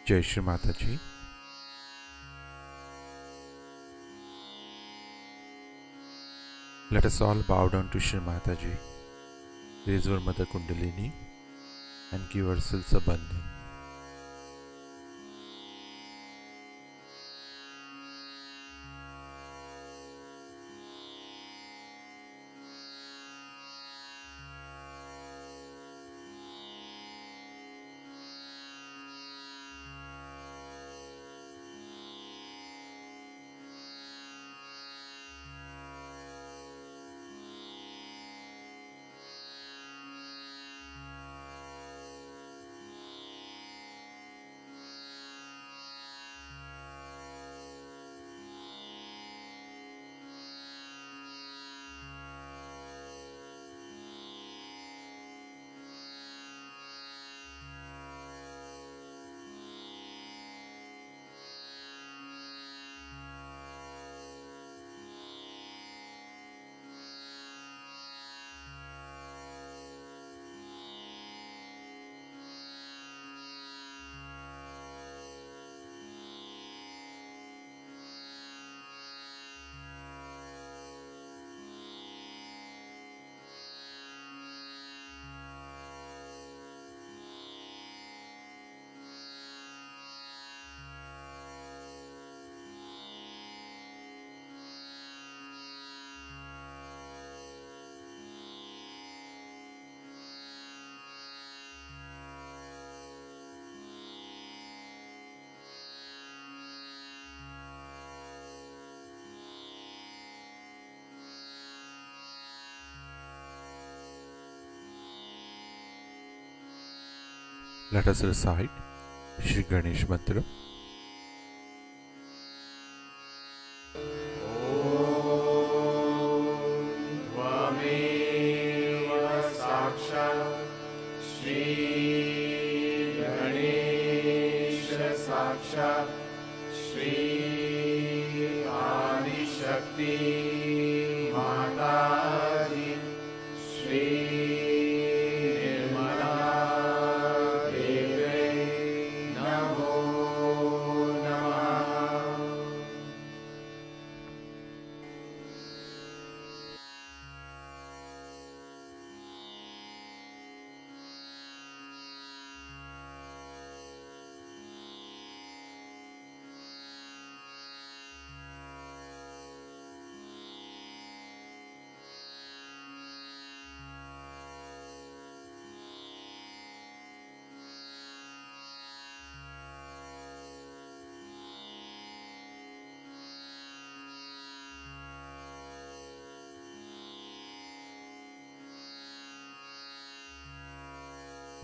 Jai Shri Mataji. Let us all bow down to Shri Mataji, raise our Mother Kundalini and give ourselves a bandhan. Let us recite Shri Ganesh Mantra.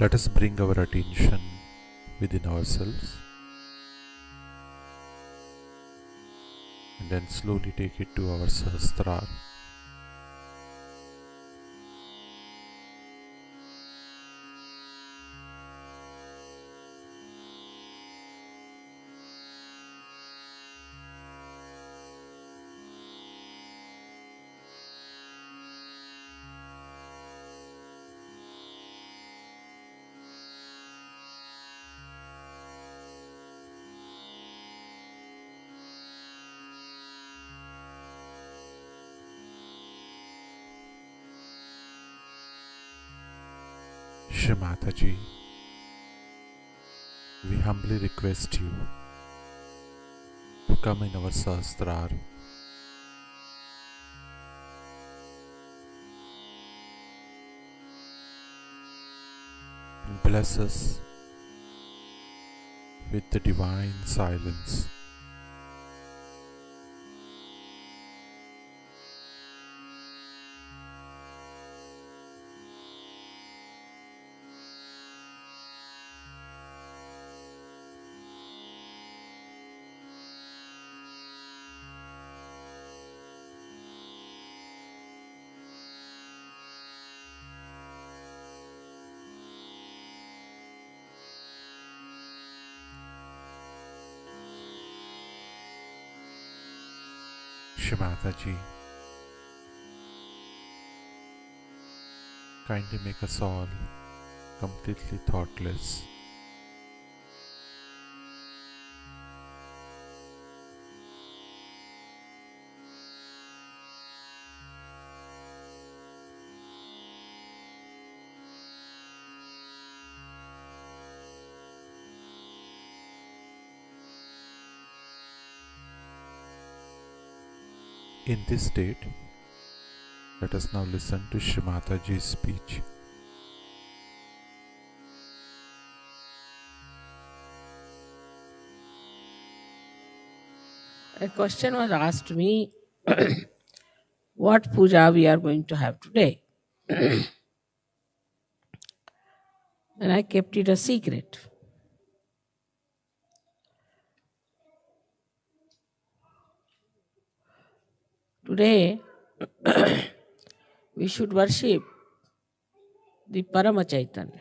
Let us bring our attention within ourselves and then slowly take it to our Sahasrara. Shri Mataji, we humbly request you to come in our Sahasrara and bless us with the divine silence. Shri Mataji, kindly make us all completely thoughtless In this state, let us now listen to Shri Mataji's speech. A question was asked to me, what puja we are going to have today? And I kept it a secret. Today, we should worship the Parama Chaitanya,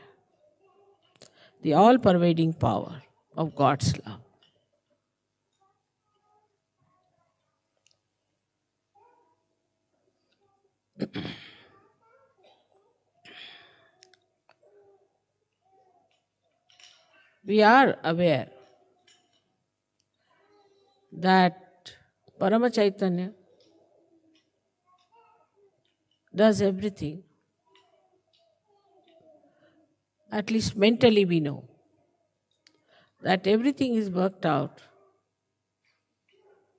the all-pervading power of God's love. We are aware that Parama Chaitanya does everything. At least mentally we know that everything is worked out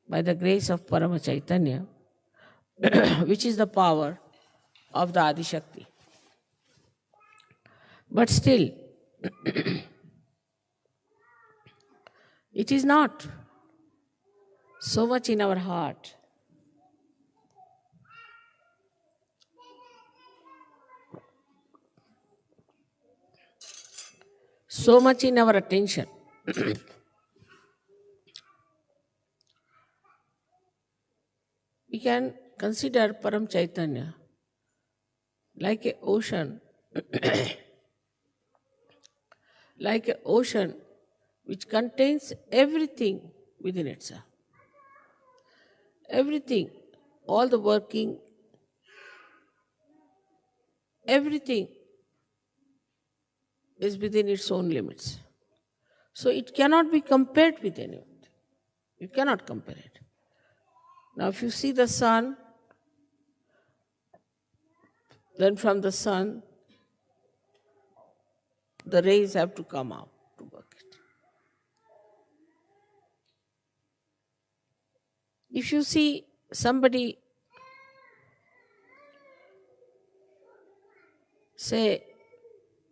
by the grace of Parama Chaitanya, which is the power of the Adi Shakti. But still, it is not so much in our heart. So much in our attention. We can consider Param Chaitanya like an ocean, like an ocean which contains everything within itself. Everything, all the working, everything is within its own limits. So it cannot be compared with anything. You cannot compare it. Now if you see the sun, then from the sun, the rays have to come out to work it. If you see somebody, say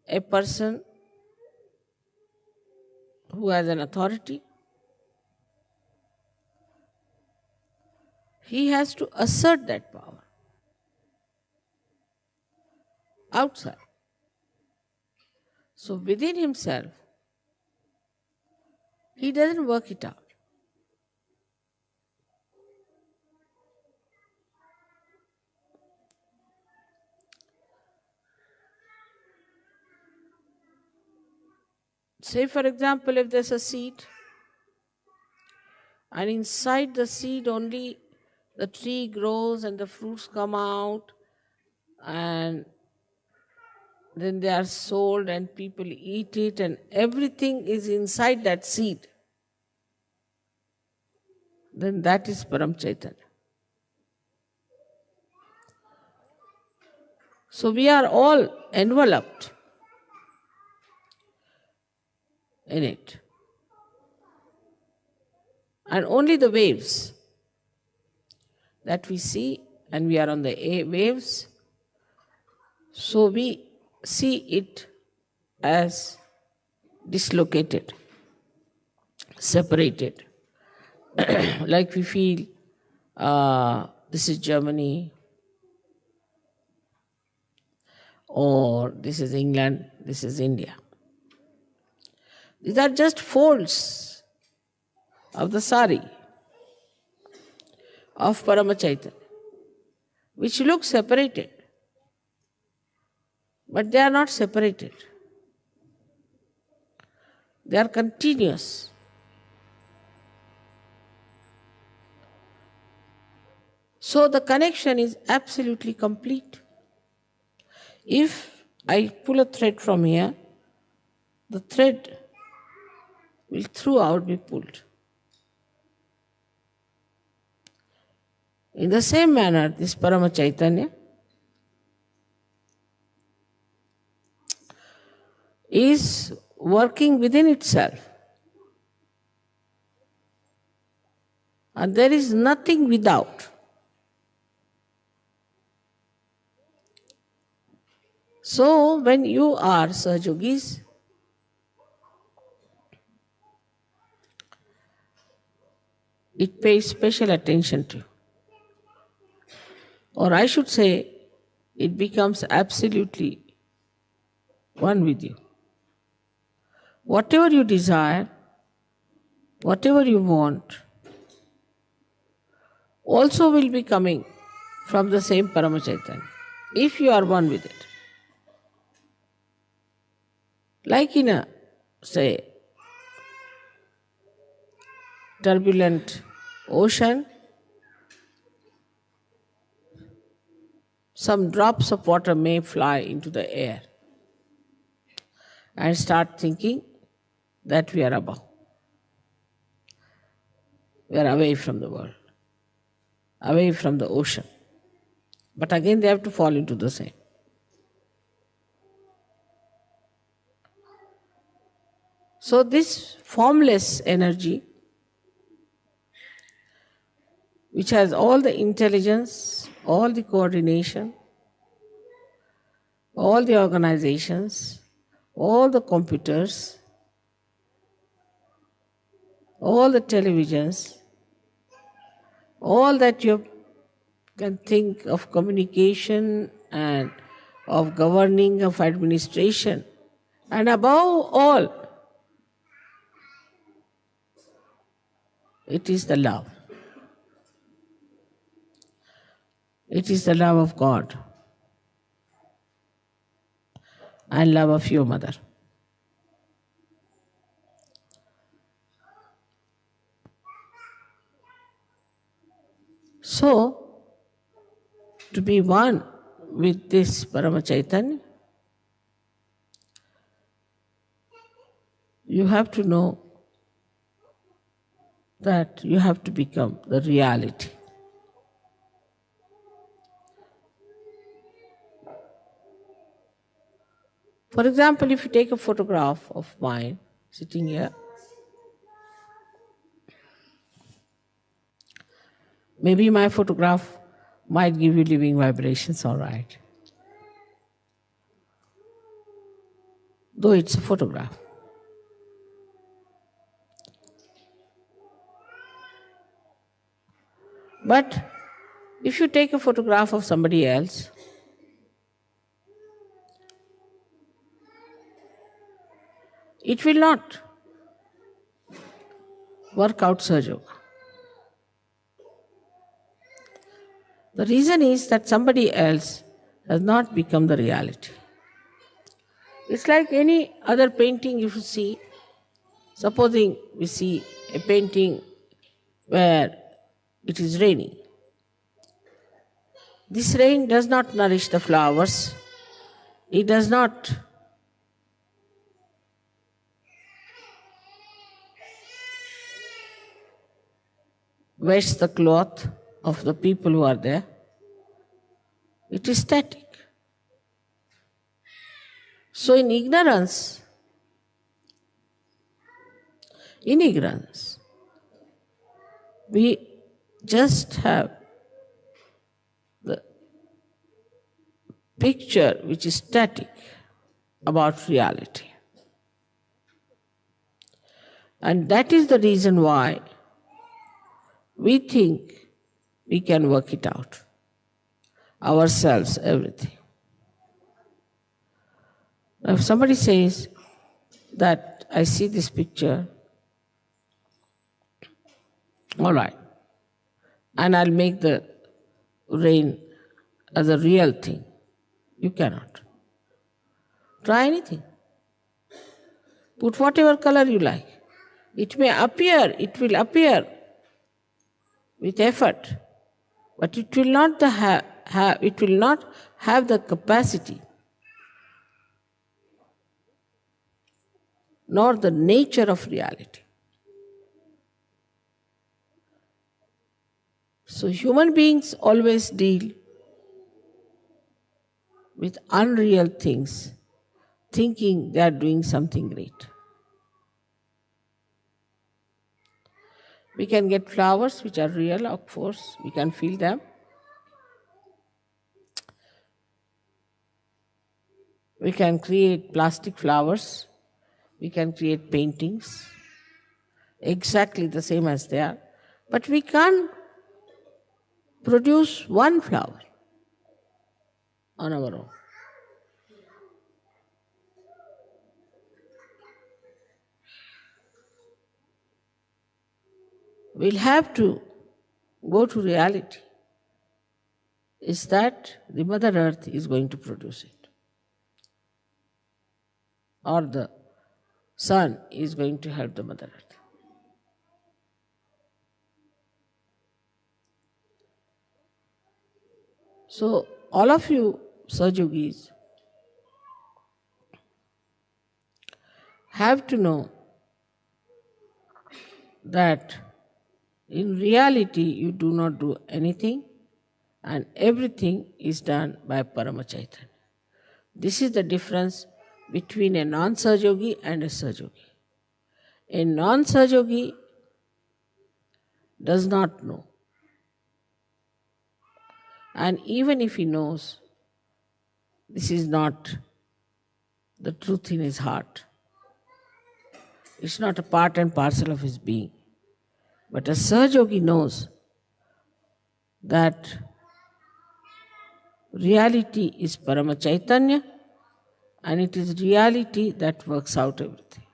a person who has an authority, he has to assert that power outside. So within himself, he doesn't work it out. Say for example, if there's a seed, and inside the seed only the tree grows and the fruits come out, and then they are sold and people eat it, and everything is inside that seed, then that is Param Chaitanya. So we are all enveloped in it. And only the waves that we see, and we are on the waves, so we see it as dislocated, separated. Like we feel, this is Germany, or this is England, this is India. These are just folds of the sari of Parama Chaitanya, which look separated, but they are not separated. They are continuous. So the connection is absolutely complete. If I pull a thread from here, the thread will throughout be pulled. In the same manner, this Parama Chaitanya is working within itself. And there is nothing without. So when you are Sahajogis, it pays special attention to you. Or I should say, it becomes absolutely one with you. Whatever you desire, whatever you want, also will be coming from the same Paramachaitanya, if you are one with it. Like in a, say, turbulent ocean, some drops of water may fly into the air and start thinking that we are above. We are away from the world, away from the ocean. But again they have to fall into the same. So this formless energy, which has all the intelligence, all the coordination, all the organizations, all the computers, all the televisions, all that you can think of communication and of governing, of administration, and above all, it is the love. It is the love of God and love of your mother. So, to be one with this Paramachaitanya, you have to know that you have to become the reality. For example, if you take a photograph of mine sitting here, maybe my photograph might give you living vibrations, all right. Though it's a photograph. But if you take a photograph of somebody else, it will not work out Sahaja Yoga. The reason is that somebody else has not become the reality. It's like any other painting you see. Supposing we see a painting where it is raining. This rain does not nourish the flowers. It does not wash the cloth of the people who are there. It is static. So in ignorance, we just have the picture which is static about reality. And that is the reason why we think we can work it out. Ourselves, everything. Now if somebody says that I see this picture, all right, and I'll make the rain as a real thing. You cannot. Try anything. Put whatever color you like. It will appear with effort, but it will not have the capacity nor the nature of reality. So human beings always deal with unreal things, thinking they are doing something great. We can get flowers which are real, of course, we can feel them. We can create plastic flowers, we can create paintings, exactly the same as they are, but we can't produce one flower on our own. We'll have to go to reality. Is that the Mother Earth is going to produce it, or the sun is going to help the Mother Earth. So all of you Sajogis have to know that in reality you do not do anything and everything is done by Paramachaitanya. This is the difference between a non-Sahajogi and a Sahajogi. A non-Sahajogi does not know. And even if he knows, this is not the truth in his heart. It's not a part and parcel of his being. But a Sahajogi knows that reality is Paramachaitanya and it is reality that works out everything.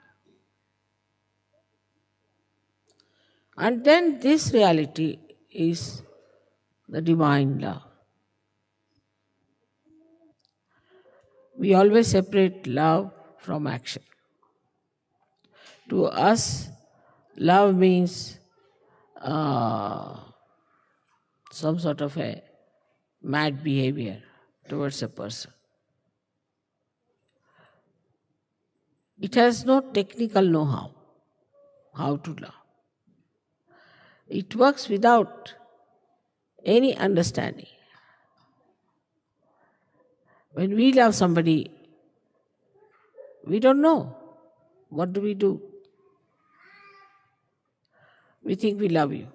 And then this reality is the divine love. We always separate love from action. To us, love means some sort of a mad behavior towards a person. It has no technical know-how how to love. It works without any understanding. When we love somebody, we don't know. What do? We think we love you.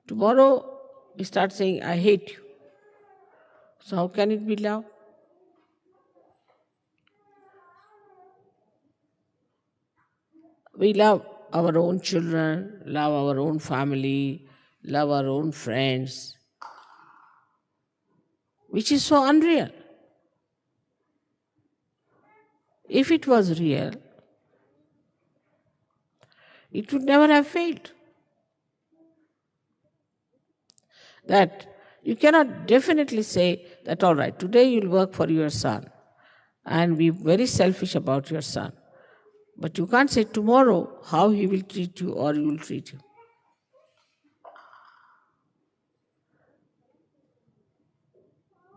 Tomorrow we start saying, I hate you. So how can it be love? We love our own children, love our own family, love our own friends, which is so unreal. If it was real, it would never have failed. That you cannot definitely say that, all right, today you'll work for your son and be very selfish about your son. But you can't say tomorrow how he will treat you or you will treat him.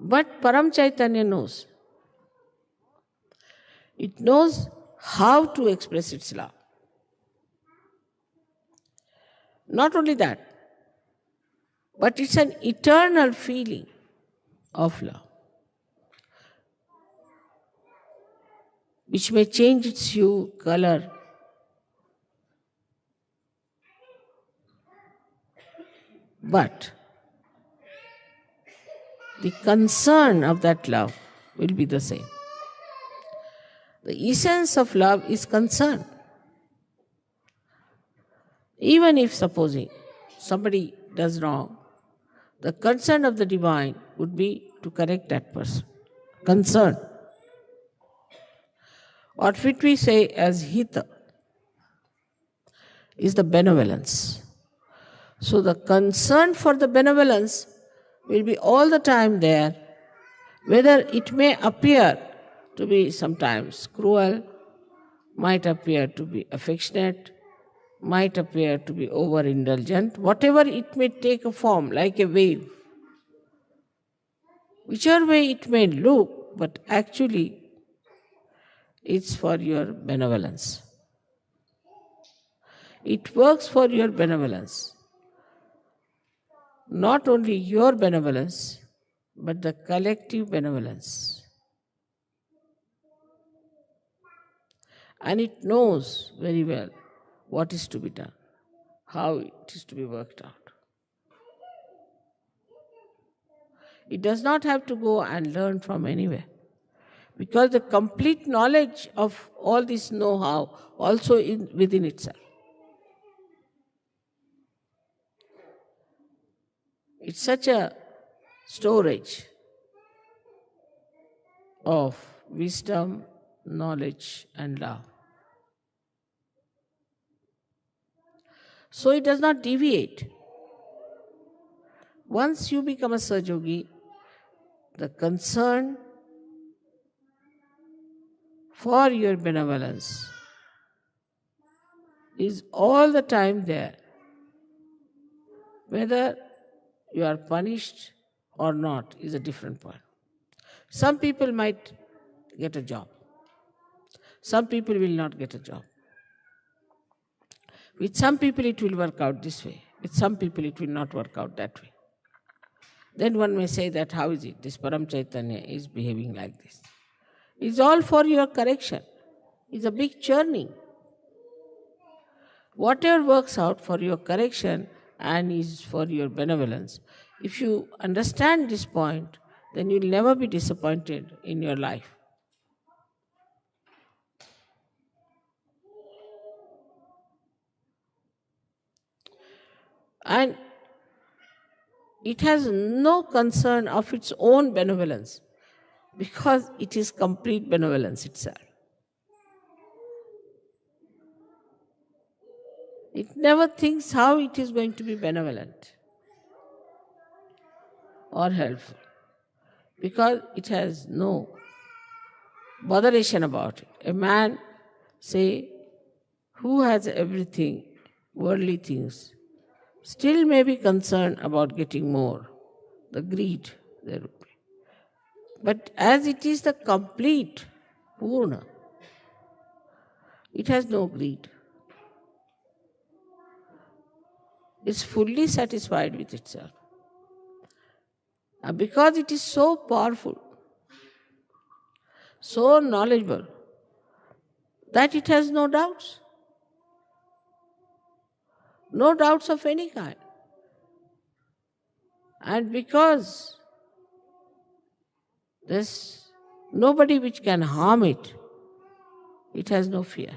But Param Chaitanya knows. It knows how to express its love. Not only that, but it's an eternal feeling of love, which may change its hue, color, but the concern of that love will be the same. The essence of love is concern. Even if, supposing, somebody does wrong, the concern of the divine would be to correct that person. Concern. What we say as hita is the benevolence. So the concern for the benevolence will be all the time there, whether it may appear to be sometimes cruel, might appear to be affectionate, might appear to be overindulgent, whatever it may take a form, like a wave. Whichever way it may look, but actually it's for your benevolence. It works for your benevolence. Not only your benevolence, but the collective benevolence. And it knows very well what is to be done, how it is to be worked out. It does not have to go and learn from anywhere. Because the complete knowledge of all this know-how also within itself. It's such a storage of wisdom, knowledge and love. So it does not deviate. Once you become a Sahajogi, the concern for your benevolence is all the time there. Whether you are punished or not is a different point. Some people might get a job. Some people will not get a job. With some people it will work out this way. With some people it will not work out that way. Then one may say that how is it? This Param Chaitanya is behaving like this. It's all for your correction. It's a big churning. Whatever works out for your correction and is for your benevolence, if you understand this point, then you'll never be disappointed in your life. And it has no concern of its own benevolence because it is complete benevolence itself. It never thinks how it is going to be benevolent or helpful because it has no botheration about it. A man, say, who has everything, worldly things, still may be concerned about getting more, the greed there would be. But as it is the complete Purna, it has no greed. It's fully satisfied with itself. And because it is so powerful, so knowledgeable, that it has no doubts. No doubts of any kind. And because there's nobody which can harm it, it has no fear.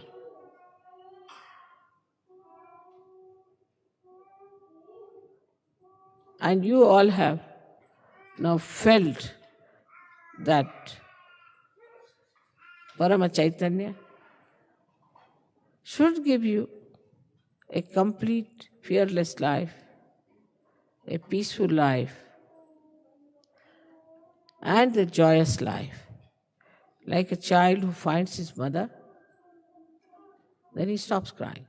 And you all have now felt that Parama Chaitanya should give you a complete, fearless life, a peaceful life, and a joyous life. Like a child who finds his mother, then he stops crying.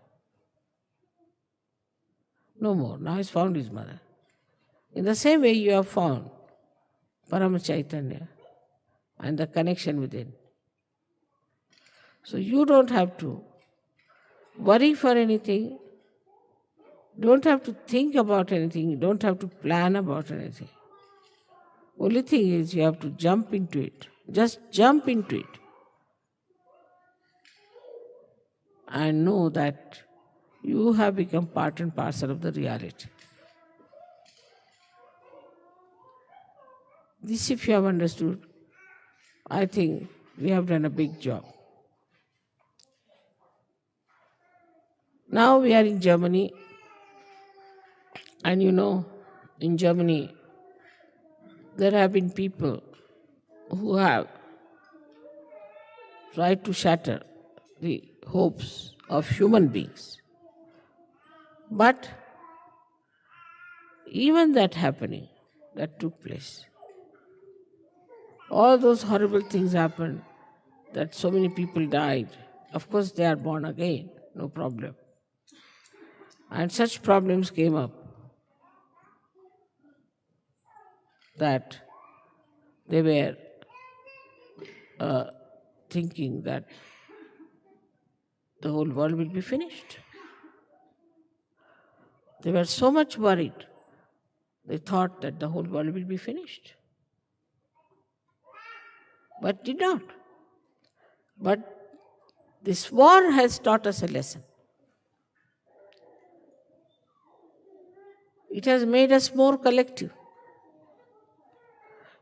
No more. Now he's found his mother. In the same way you have found Parama Chaitanya and the connection within. So you don't have to worry for anything, don't have to think about anything, don't have to plan about anything. Only thing is you have to jump into it. Just jump into it. And know that you have become part and parcel of the reality. This, if you have understood, I think we have done a big job. Now we are in Germany, and you know, in Germany, there have been people who have tried to shatter the hopes of human beings. But even that happening, that took place, all those horrible things happened, that so many people died. Of course, they are born again, no problem. And such problems came up that they were thinking that the whole world will be finished. They were so much worried. They thought that the whole world will be finished. But did not. But this war has taught us a lesson. It has made us more collective.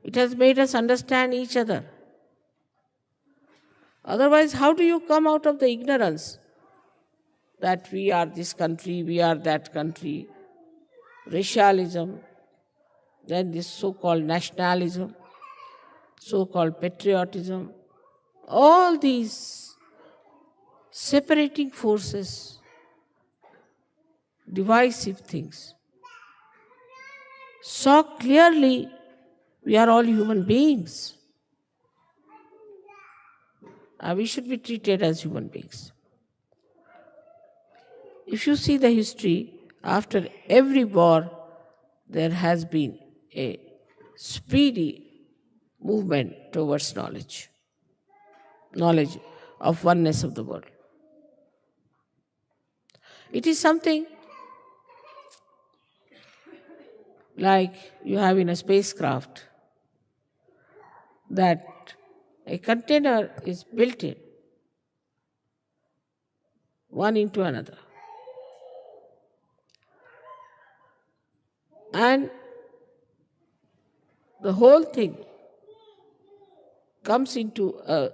It has made us understand each other. Otherwise, how do you come out of the ignorance that we are this country, we are that country, racialism, then this so-called nationalism, so-called patriotism, all these separating forces, divisive things. So clearly, we are all human beings. And we should be treated as human beings. If you see the history, after every war, there has been a speedy movement towards knowledge of oneness of the world. It is something like you have in a spacecraft, that a container is built in, one into another. And the whole thing comes into a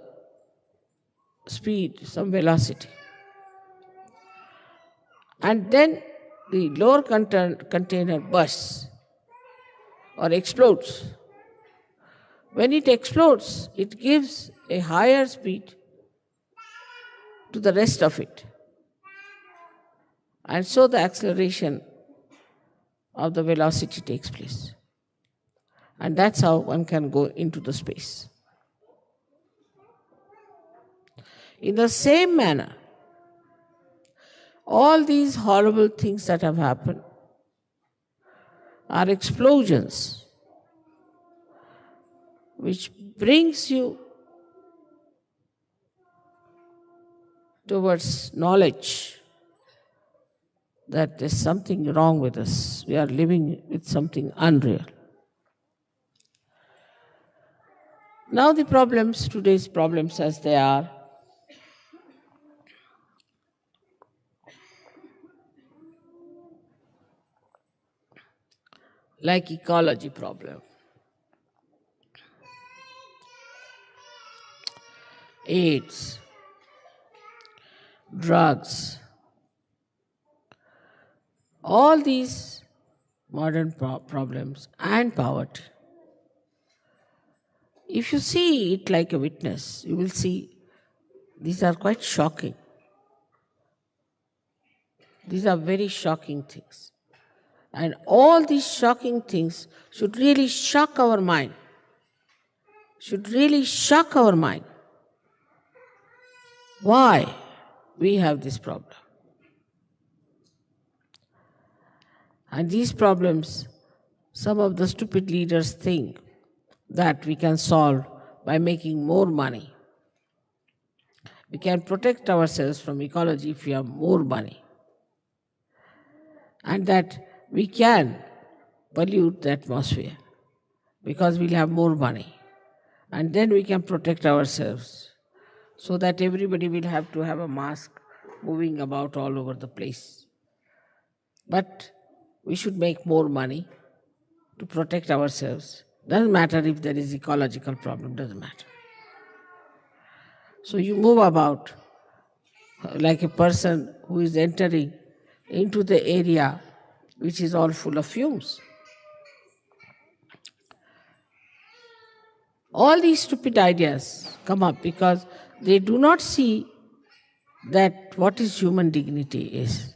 speed, some velocity. And then the lower container bursts or explodes. When it explodes, it gives a higher speed to the rest of it. And so the acceleration of the velocity takes place. And that's how one can go into the space. In the same manner, all these horrible things that have happened are explosions which brings you towards knowledge that there's something wrong with us. We are living with something unreal. Now the problems, today's problems as they are, like ecology problem, AIDS, drugs, all these modern problems and poverty. If you see it like a witness, you will see these are quite shocking. These are very shocking things. And all these shocking things should really shock our mind. Should really shock our mind. Why we have this problem? And these problems, some of the stupid leaders think that we can solve by making more money. We can protect ourselves from ecology if we have more money. And that we can pollute the atmosphere because we'll have more money. And then we can protect ourselves so that everybody will have to have a mask moving about all over the place. But we should make more money to protect ourselves. Doesn't matter if there is ecological problem, doesn't matter. So you move about like a person who is entering into the area which is all full of fumes. All these stupid ideas come up because they do not see that what is human dignity is.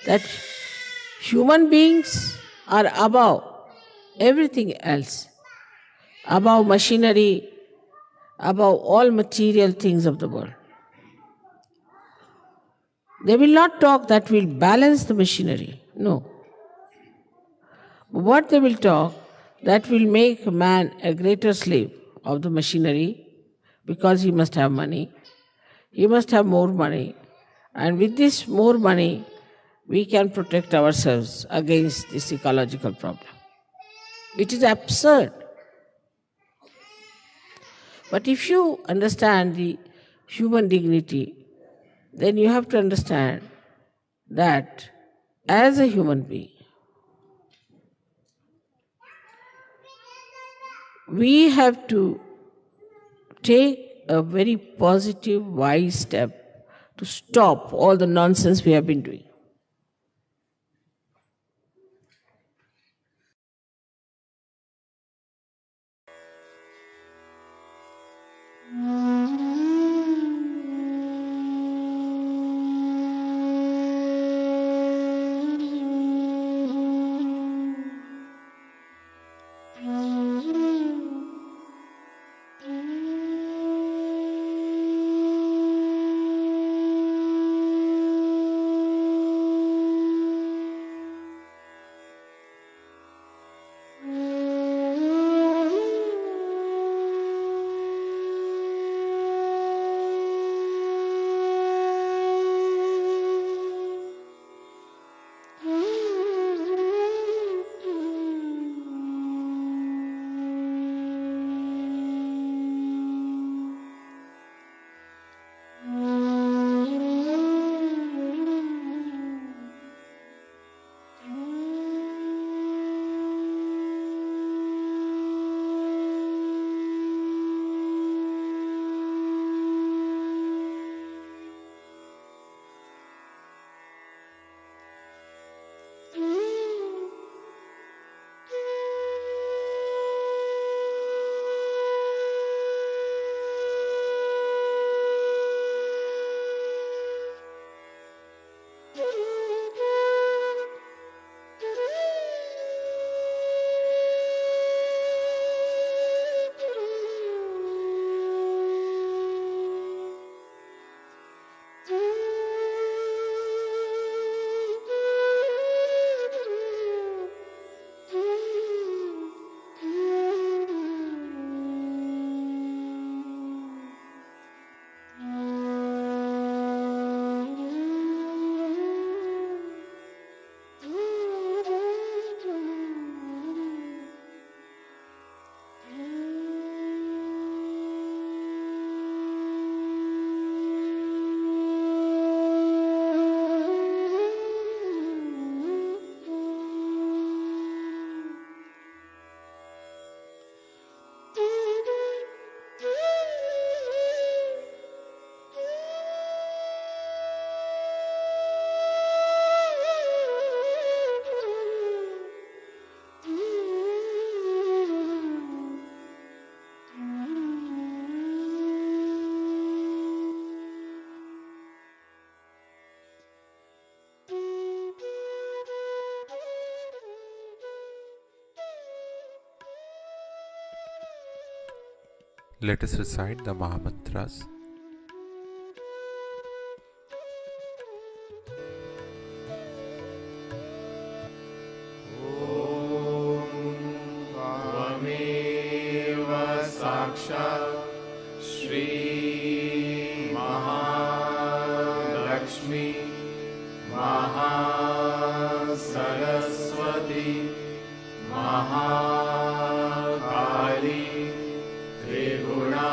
That human beings are above everything else, above machinery, above all material things of the world. They will not talk that will balance the machinery. No. What they will talk, that will make man a greater slave of the machinery because he must have money. He must have more money. And with this more money, we can protect ourselves against this ecological problem. It is absurd. But if you understand the human dignity, then you have to understand that as a human being, we have to take a very positive, wise step to stop all the nonsense we have been doing. Let us recite the Mahamantras. Shri Mahalakshmi Mahasaraswati Mahakali Triguణात्मिका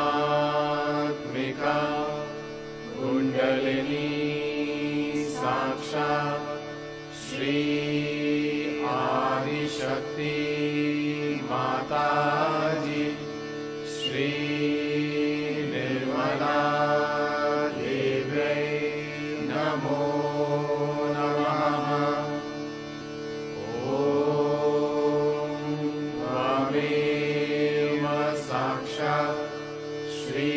Kundalini Sakshat Shri Adishakti Mataji Shri Nirmala Deve Namo Namaha Om Tvameva Sakshat Shri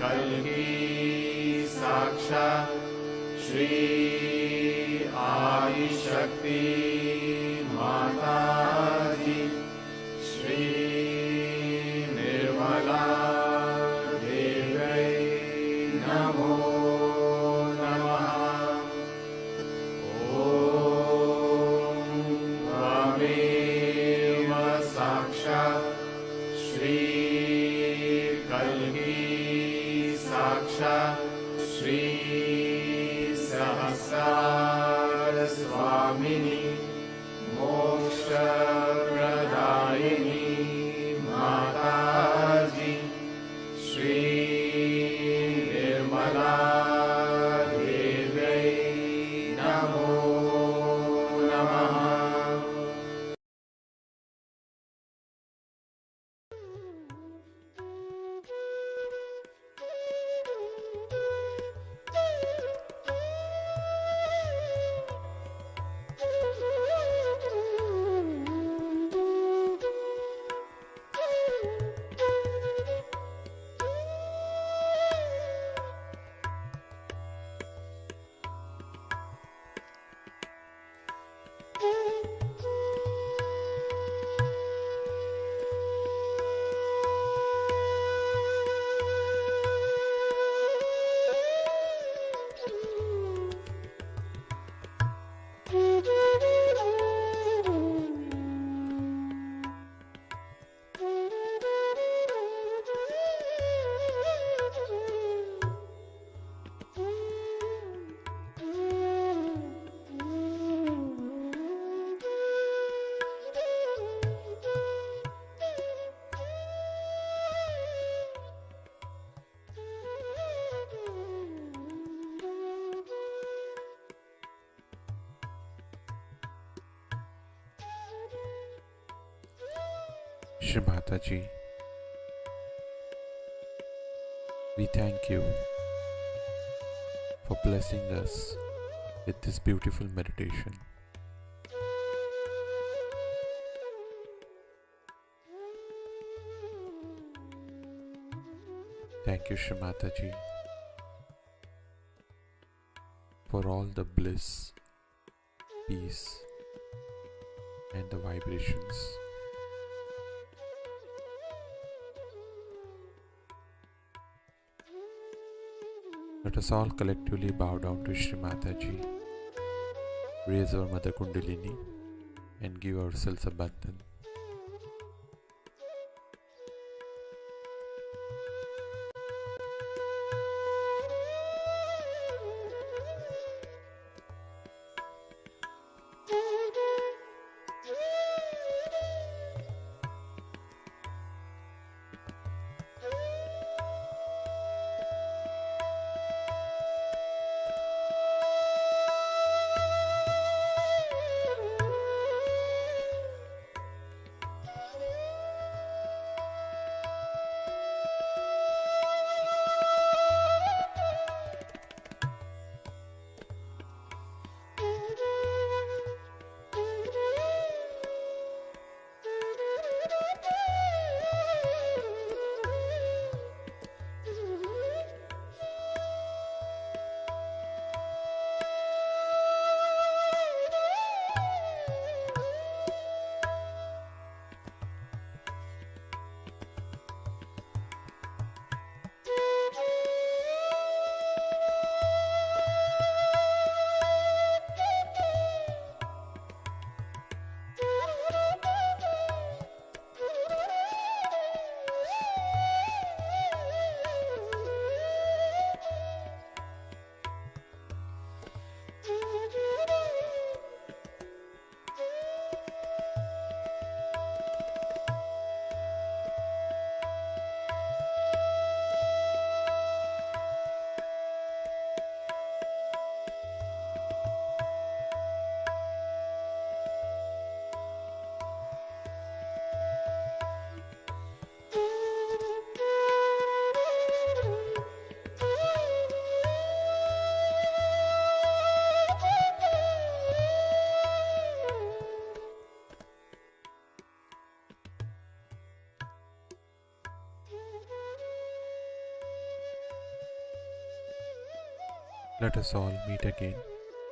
Kalki Sakshat Shri Adishakti Mataji Shri Nirmala Deve Namo Namaha Om Tvameva Sakshat Shri Kalki Sakshat Shri Sahasrara Swamini Moksha Pradayini Mataji Shri Nirmala Deve Namo Namaha Shri Mataji, we thank you for blessing us with this beautiful meditation. Thank you, Shri Mataji, for all the bliss, peace, and the vibrations. Let us all collectively bow down to Shri Mataji, raise our Mother Kundalini, and give ourselves a bandhan. Let us all meet again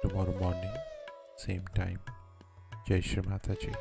tomorrow morning, same time. Jai Shri Mataji.